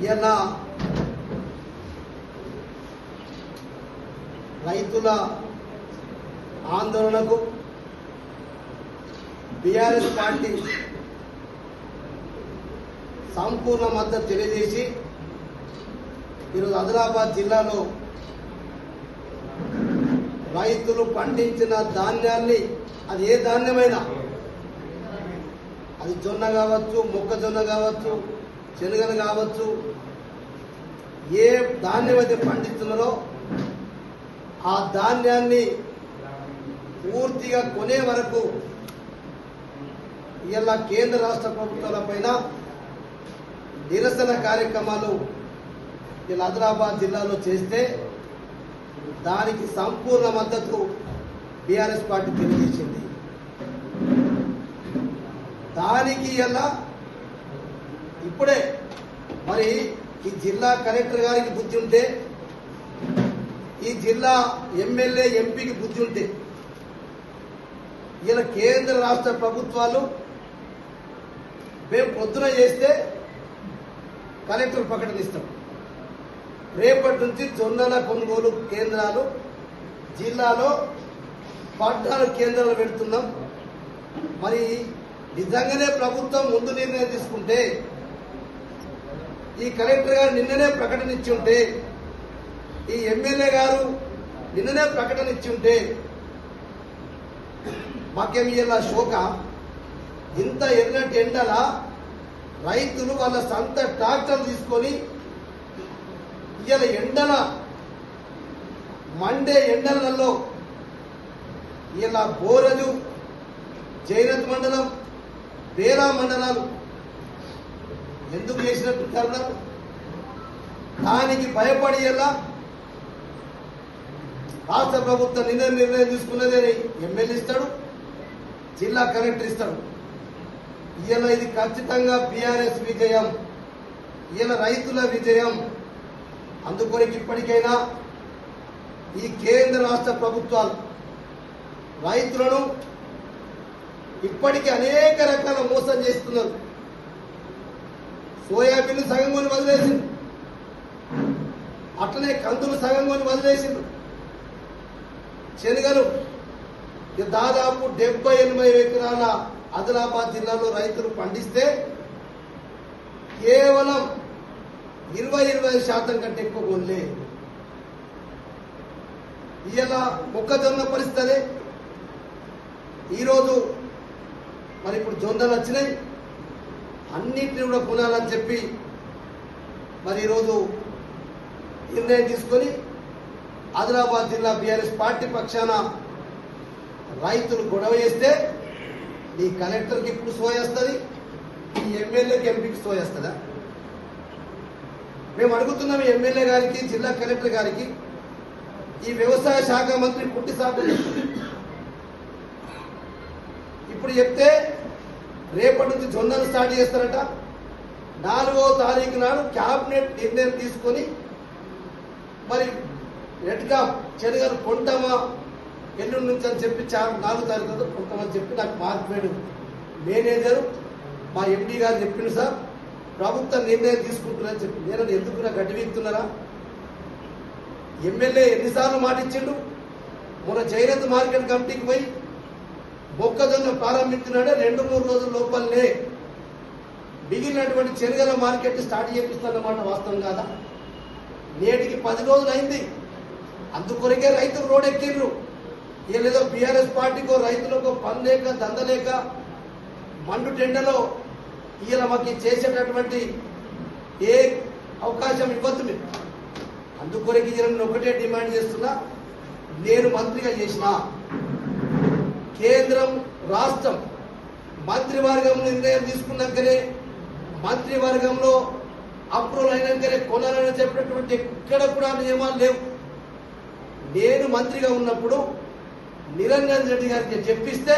ఇలా రైతుల ఆందోళనకు బీఆర్ఎస్ పార్టీ సంపూర్ణ మద్దతు తెలియజేసి ఈరోజు ఆదిలాబాద్ జిల్లాలో రైతులు పండించిన ధాన్యాన్ని, అది ఏ ధాన్యమైనా, అది జొన్న కావచ్చు, మొక్కజొన్న కావచ్చు, శనగలు కావచ్చు, ఏ ధాన్యం అయితే పండిస్తున్నారో ఆ ధాన్యాన్ని పూర్తిగా కొనే వరకు ఇలా కేంద్ర రాష్ట్ర ప్రభుత్వాల పైన నిరసన కార్యక్రమాలు ఇలా ఆదిలాబాద్ జిల్లాలో చేస్తే దానికి సంపూర్ణ మద్దతు బీఆర్ఎస్ పార్టీ తెలియజేసింది. దానికి ఇలా ఇప్పుడే మరి ఈ జిల్లా కలెక్టర్ గారికి బుద్ధి ఉంటే, ఈ జిల్లా ఎమ్మెల్యే ఎంపీకి బుద్ధి ఉంటే, ఇలా కేంద్ర రాష్ట్ర ప్రభుత్వాలు మేము పొద్దున చేస్తే కలెక్టర్ ప్రకటన ఇస్తాం. రేపటి నుంచి జొన్నల కొనుగోలు కేంద్రాలు జిల్లాలో 14 కేంద్రాలు పెడుతున్నాం. మరి నిజంగానే ప్రభుత్వం ముందు నిర్ణయం తీసుకుంటే, ఈ కలెక్టర్ గారు నిన్ననే ప్రకటన ఇచ్చి ఉంటే, ఈ ఎమ్మెల్యే గారు నిన్ననే ప్రకటన ఇచ్చి ఉంటే మాకేమి ఇలా శోక. ఇంత ఎర్రటి ఎండల రైతులు వాళ్ళ సొంత ట్రాక్టర్లు తీసుకొని ఇలా ఎండల మండే ఎండలలో ఇలా బోరజు, జైనత్ మండలం, బేరా మండలాలు ఎందుకు చేసినట్టు కారణం, దానికి భయపడి ఇలా రాష్ట్ర ప్రభుత్వం నిర్ణయం తీసుకున్నదని ఎమ్మెల్యే ఇస్తాడు, జిల్లా కలెక్టర్ ఇస్తాడు. ఇలా ఇది ఖచ్చితంగా బీఆర్ఎస్ విజయం, ఇలా రైతుల విజయం. అందుకొరకు ఇప్పటికైనా ఈ కేంద్ర రాష్ట్ర ప్రభుత్వాలు రైతులను ఇప్పటికీ అనేక రకాల మోసం చేస్తున్నారు. సోయాబీన్ సగం కొని వదిలేసింది, అట్లనే కందులు సగం కొని వదిలేసింది. శనగలు దాదాపు 70-80 ఎకరాల ఆదిలాబాద్ జిల్లాలో రైతులు పండిస్తే కేవలం 20-25% కంటే ఎక్కువ కొనలే. ఇలా మొక్కజొన్న పరిస్థితి ఈరోజు మరి ఇప్పుడు జొన్నలు వచ్చినాయి, అన్నింటినీ కూడా కొనాలని చెప్పి మరి ఈరోజు నిర్ణయం తీసుకొని ఆదిలాబాద్ జిల్లా బీఆర్ఎస్ పార్టీ పక్షాన రైతులు గొడవ చేస్తే ఈ కలెక్టర్కి ఇప్పుడు సోయేస్తుంది, ఈ ఎమ్మెల్యేకి ఎంపీకి సోయేస్తుందా? మేము అడుగుతున్నాం ఎమ్మెల్యే గారికి, జిల్లా కలెక్టర్ గారికి, ఈ వ్యవసాయ శాఖ మంత్రి పుట్టి సాగు ఇప్పుడు చెప్తే రేపటి నుంచి జొన్నలు స్టార్ట్ చేస్తారట. 4వ తారీఖు నాడు క్యాబినెట్ నిర్ణయం తీసుకొని మరి రెడ్గా శనగలు కొంటామా ఎల్లుండి నుంచి అని చెప్పి 4వ తారీఖు కొంటామని చెప్పి నాకు మార్కెట్ మేనేజర్ మా ఎండీ గారు చెప్పింది. సార్ ప్రభుత్వం నిర్ణయం తీసుకుంటున్నారని చెప్పి నేను ఎందుకు నాకు గడ్డి వీక్తున్నారా? ఎమ్మెల్యే ఎన్నిసార్లు మాట ఇచ్చిండు. మొన్న జైనత్ మార్కెట్ కమిటీకి పోయి మొక్కజొన్న ప్రారంభించినాడే 2-3 రోజుల లోపలనే మిగిలినటువంటి శనగల మార్కెట్ స్టార్ట్ చేపిస్తానన్నమాట. వాస్తవం కాదా? నేటికి 10 రోజులు అయింది. అందుకొరకే రైతులు రోడ్ ఎక్కిర్రు. ఏదో బీఆర్ఎస్ పార్టీకో రైతులకు పని లేక దందలేక మండు టెండలో ఈయన మాకు చేసేటటువంటి ఏ అవకాశం ఇవ్వద్దు మీరు. అందుకొరకు నేను ఒకటే డిమాండ్ చేస్తున్నా, నేను మంత్రిగా చేసిన కేంద్రం రాష్ట్రం మంత్రివర్గం నిర్ణయం తీసుకున్నాకనే, మంత్రివర్గంలో అప్రూవల్ అయినాకనే కొనాలని చెప్పినటువంటి ఎక్కడ కూడా నియమాలు లేవు. నేను మంత్రిగా ఉన్నప్పుడు నిరంజన్ రెడ్డి గారికి చెప్పిస్తే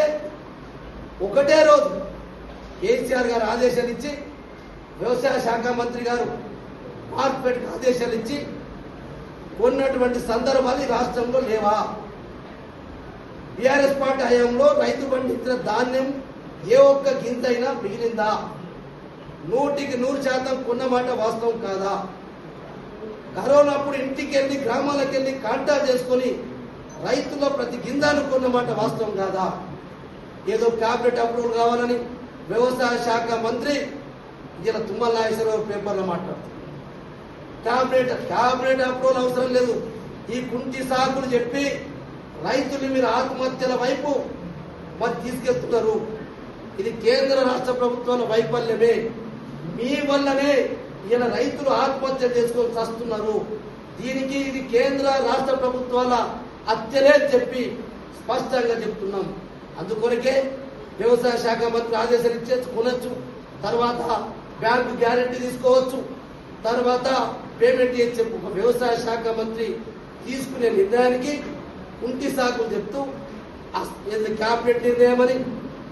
ఒకటే రోజు కేసీఆర్ గారు ఆదేశాలు ఇచ్చి, వ్యవసాయ శాఖ మంత్రి గారు మార్కెట్కి ఆదేశాలు ఇచ్చి కొన్నటువంటి సందర్భాలు ఈ రాష్ట్రంలో లేవా? బీఆర్ఎస్ పార్టీ హయాంలో రైతు పండించిన ధాన్యం ఏ ఒక్క గింజైనా మిగిలిందా? 100% కొన్నమాట వాస్తవం కాదా? కరోనా అప్పుడు ఇంటికి వెళ్ళి గ్రామాలకు వెళ్ళి కాంటాక్ట్ చేసుకొని రైతుల ప్రతి గింజాను కొన్నమాట వాస్తవం కాదా? ఏదో క్యాబినెట్ అప్రూవల్ కావాలని వ్యవసాయ శాఖ మంత్రి ఇలా తుమ్మల నాగేశ్వరరావు పేపర్లో మాట్లాడుతున్నారు. క్యాబినెట్ అప్రూవల్ అవసరం లేదు. ఈ కుంటి సాగులు చెప్పి రైతులు మీరు ఆత్మహత్యల వైపు మరి తీసుకెళ్తున్నారు. ఇది కేంద్ర రాష్ట్ర ప్రభుత్వాల వైఫల్యమే. మీ వల్లనే ఇలా రైతులు ఆత్మహత్య చేసుకొని చస్తున్నారు. దీనికి ఇది కేంద్ర రాష్ట్ర ప్రభుత్వాల హత్యలే చెప్పి స్పష్టంగా చెప్తున్నాం. అందుకొరకే వ్యవసాయ శాఖ మంత్రి ఆదేశాలు ఇచ్చేసి కొనొచ్చు, తర్వాత బ్యాంకు గ్యారెంటీ తీసుకోవచ్చు, తర్వాత పేమెంట్ చేసి చెప్పు. ఒక వ్యవసాయ శాఖ మంత్రి తీసుకునే నిర్ణయానికి కుంటి సాకులు చెప్తూ క్యాబినెట్ నిర్ణయమని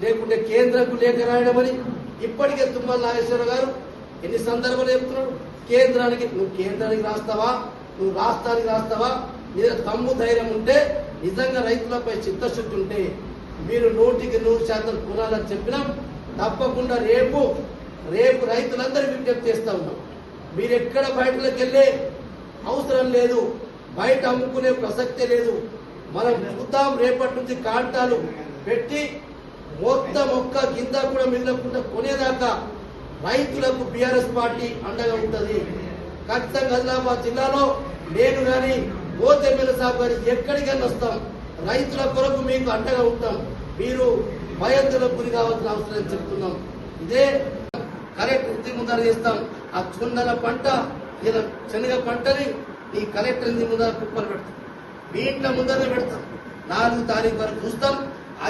లేకుంటే కేంద్రకు లేఖ రాయడమని ఇప్పటికే తుమ్మల నాగేశ్వరరావు గారు ఎన్ని సందర్భాలు చెప్తున్నాడు. కేంద్రానికి నువ్వు కేంద్రానికి రాస్తావా, నువ్వు రాష్ట్రానికి రాస్తావా? మీద తమ్ము ధైర్యం ఉంటే, నిజంగా రైతులపై చిత్తశుద్ధి ఉంటే మీరు 100% కొనాలని చెప్పినాం. తప్పకుండా రేపు రైతులందరూ విజ్ఞప్తి చేస్తా ఉన్నాం. మీరు ఎక్కడ బయటలోకి వెళ్ళే అవసరం లేదు, బయట అమ్ముకునే ప్రసక్తే లేదు. మనం చూద్దాం, రేపటి నుంచి కాంటాలు పెట్టి మొత్తం ఒక్క గింజ కూడా మిగలకుండా కొనేదాకా రైతులకు బీఆర్ఎస్ పార్టీ అండగా ఉంటుంది. ఖచ్చితంగా ఆదిలాబాద్ జిల్లాలో నేను కానీ ఓతెమ్మెల సాబ్ గారి ఎక్కడికైనా వస్తాం, రైతుల కొరకు మీకు అండగా ఉంటాం. మీరు భయంతులకు గురి కావాల్సిన అవసరం చెప్తున్నాం. ఇదే కలెక్టర్ ఇంటి ముందర చేస్తాం. ఆ చున్నల పంట ఇలా శనగ పంటని ఈ కలెక్టర్ ఇంటి ముందర కుప్పలు పెడతాం, మీ ఇంట్లో ముందరనే పెడతాం. 4 తారీఖు వరకు చూస్తాం.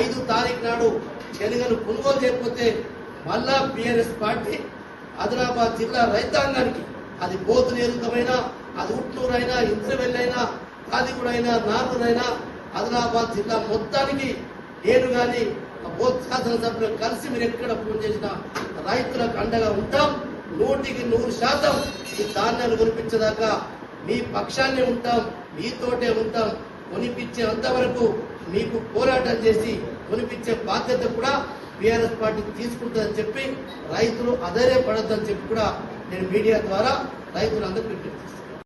5 తారీఖు నాడు శనగను కొనుగోలు చేయకపోతే మళ్ళా బీఆర్ఎస్ పార్టీ ఆదిలాబాద్ జిల్లా రైతాంగానికి, అది బోతు నియోజకమైనా, అది ఉట్నూరు అయినా, ఇంద్రవెల్లైనా, కాదిగూడ అయినా, నార్నూరైనా, ఆదిలాబాద్ జిల్లా మొత్తానికి నేను కానీ బోత్ శాసనసభ్యులు కలిసి మీరు ఎక్కడ ఫోన్ చేసినా రైతులకు అండగా ఉంటాం. 100% ఈ ధాన్యాలు కొనిపించేదాకా మీ పక్షాన్ని ఉంటాం, మీతోటే ఉంటాం. కొనిపించే అంతవరకు మీకు పోరాటం చేసి కొనిపించే బాధ్యత కూడా బీఆర్ఎస్ పార్టీ తీసుకుంటుందని చెప్పి రైతులు అధైర్యపడొద్దని చెప్పి కూడా నేను మీడియా ద్వారా రైతులందరూ విజ్ఞప్తి చేస్తున్నాను.